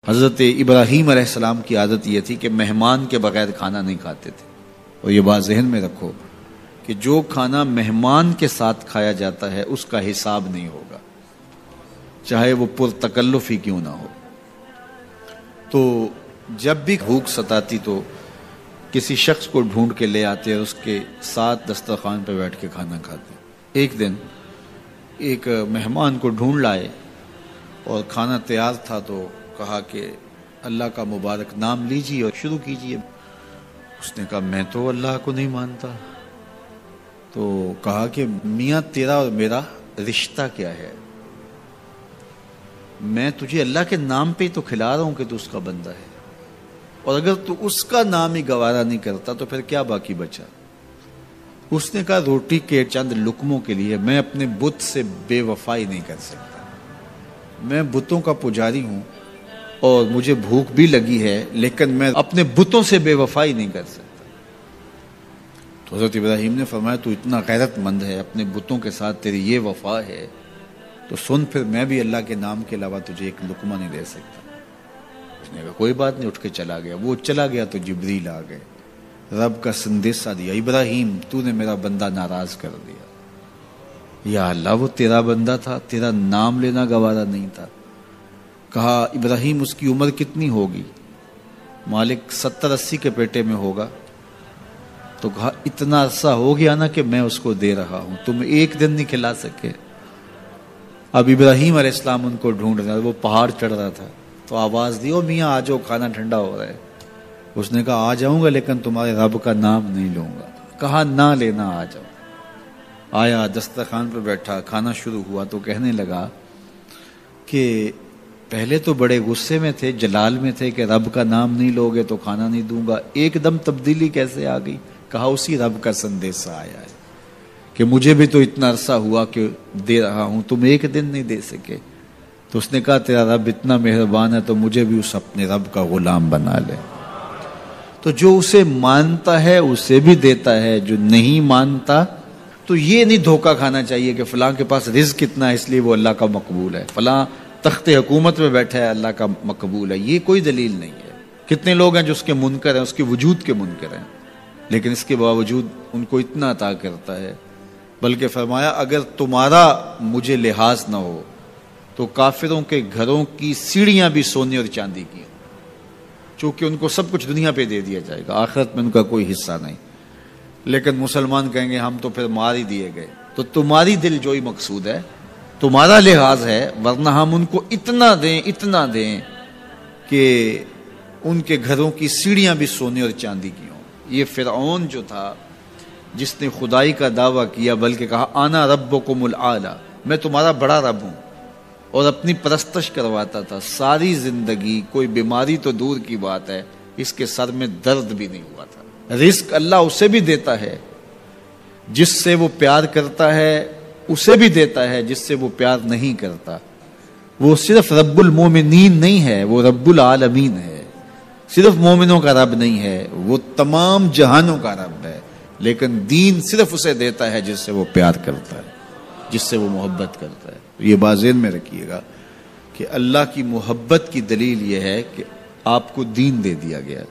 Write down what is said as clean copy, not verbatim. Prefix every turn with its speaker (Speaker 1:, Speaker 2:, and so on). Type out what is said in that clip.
Speaker 1: حضرت ابراہیم علیہ السلام کی عادت یہ تھی کہ مہمان کے بغیر کھانا نہیں کھاتے تھے. اور یہ بات ذہن میں رکھو کہ جو کھانا مہمان کے ساتھ کھایا جاتا ہے اس کا حساب نہیں ہوگا، چاہے وہ پرتکلف ہی کیوں نہ ہو. تو جب بھی بھوک ستاتی تو کسی شخص کو ڈھونڈ کے لے آتے اور اس کے ساتھ دسترخوان پہ بیٹھ کے کھانا کھاتے. ایک دن ایک مہمان کو ڈھونڈ لائے اور کھانا تیار تھا تو کہا کہ اللہ کا مبارک نام لیجیے اور شروع کیجیے. اس نے کہا میں تو اللہ کو نہیں مانتا. تو کہا کہ میاں تیرا اور میرا رشتہ کیا ہے؟ میں تجھے اللہ کے نام پہ ہی تو کھلا رہا ہوں کہ تو اس کا بندہ ہے، اور اگر تو اس کا نام ہی گوارا نہیں کرتا تو پھر کیا باقی بچا؟ اس نے کہا روٹی کے چند لقموں کے لیے میں اپنے بت سے بے وفائی نہیں کر سکتا. میں بتوں کا پجاری ہوں اور مجھے بھوک بھی لگی ہے، لیکن میں اپنے بتوں سے بے وفائی نہیں کر سکتا. تو حضرت ابراہیم نے فرمایا تو اتنا غیرت مند ہے، اپنے بتوں کے ساتھ تیری یہ وفا ہے، تو سن پھر میں بھی اللہ کے نام کے علاوہ تجھے ایک لقمہ نہیں دے سکتا. اس نے کہا کوئی بات نہیں، اٹھ کے چلا گیا. وہ چلا گیا تو جبریل آ گئے، رب کا سندیسہ دیا، ابراہیم تو نے میرا بندہ ناراض کر دیا. یا اللہ وہ تیرا بندہ تھا، تیرا نام لینا گوارا نہیں تھا. کہا ابراہیم اس کی عمر کتنی ہوگی؟ مالک 70-80 کے پیٹے میں ہوگا. تو کہا اتنا عرصہ ہو گیا نا کہ میں اس کو دے رہا ہوں، تم ایک دن نہیں کھلا سکے. اب ابراہیم علیہ السلام ان کو ڈھونڈ رہا، وہ پہاڑ چڑھ رہا تھا تو آواز دی او میاں آ جاؤ کھانا ٹھنڈا ہو رہا ہے. اس نے کہا آ جاؤں گا لیکن تمہارے رب کا نام نہیں لوں گا. کہا نہ لینا، آ جاؤ. آیا دسترخوان پہ بیٹھا، کھانا شروع ہوا تو کہنے لگا کہ پہلے تو بڑے غصے میں تھے، جلال میں تھے کہ رب کا نام نہیں لوگے تو کھانا نہیں دوں گا، ایک دم تبدیلی کیسے آ گئی؟ کہا اسی رب کا سندیسہ آیا ہے کہ مجھے بھی تو اتنا عرصہ ہوا کہ دے رہا ہوں، تم ایک دن نہیں دے سکے. تو اس نے کہا تیرا رب اتنا مہربان ہے تو مجھے بھی اس اپنے رب کا غلام بنا لے. تو جو اسے مانتا ہے اسے بھی دیتا ہے، جو نہیں مانتا تو یہ نہیں دھوکہ کھانا چاہیے کہ فلاں کے پاس رزق کتنا ہے اس لیے وہ اللہ کا مقبول ہے، فلاں تخت حکومت میں بیٹھا ہے اللہ کا مقبول ہے. یہ کوئی دلیل نہیں ہے. کتنے لوگ ہیں جو اس کے منکر ہیں، اس کے وجود کے منکر ہیں، لیکن اس کے باوجود ان کو اتنا عطا کرتا ہے. بلکہ فرمایا اگر تمہارا مجھے لحاظ نہ ہو تو کافروں کے گھروں کی سیڑھیاں بھی سونے اور چاندی کی ہوں، چونکہ ان کو سب کچھ دنیا پہ دے دیا جائے گا، آخرت میں ان کا کوئی حصہ نہیں. لیکن مسلمان کہیں گے ہم تو پھر مار ہی دیے گئے. تو تمہاری دل جوئی مقصود ہے، تمہارا لحاظ ہے، ورنہ ہم ان کو اتنا دیں کہ ان کے گھروں کی سیڑھیاں بھی سونے اور چاندی کی ہوں. یہ فرعون جو تھا جس نے خدائی کا دعویٰ کیا، بلکہ کہا آنا ربکم الاعلی، میں تمہارا بڑا رب ہوں، اور اپنی پرستش کرواتا تھا. ساری زندگی کوئی بیماری تو دور کی بات ہے، اس کے سر میں درد بھی نہیں ہوا تھا. رزق اللہ اسے بھی دیتا ہے جس سے وہ پیار کرتا ہے، اسے بھی دیتا ہے جس سے وہ پیار نہیں کرتا. وہ صرف رب المومنین نہیں ہے، وہ رب العالمین ہے. صرف مومنوں کا رب نہیں ہے، وہ تمام جہانوں کا رب ہے. لیکن دین صرف اسے دیتا ہے جس سے وہ پیار کرتا ہے، جس سے وہ محبت کرتا ہے. یہ بات ذہن میں رکھیے گا کہ اللہ کی محبت کی دلیل یہ ہے کہ آپ کو دین دے دیا گیا.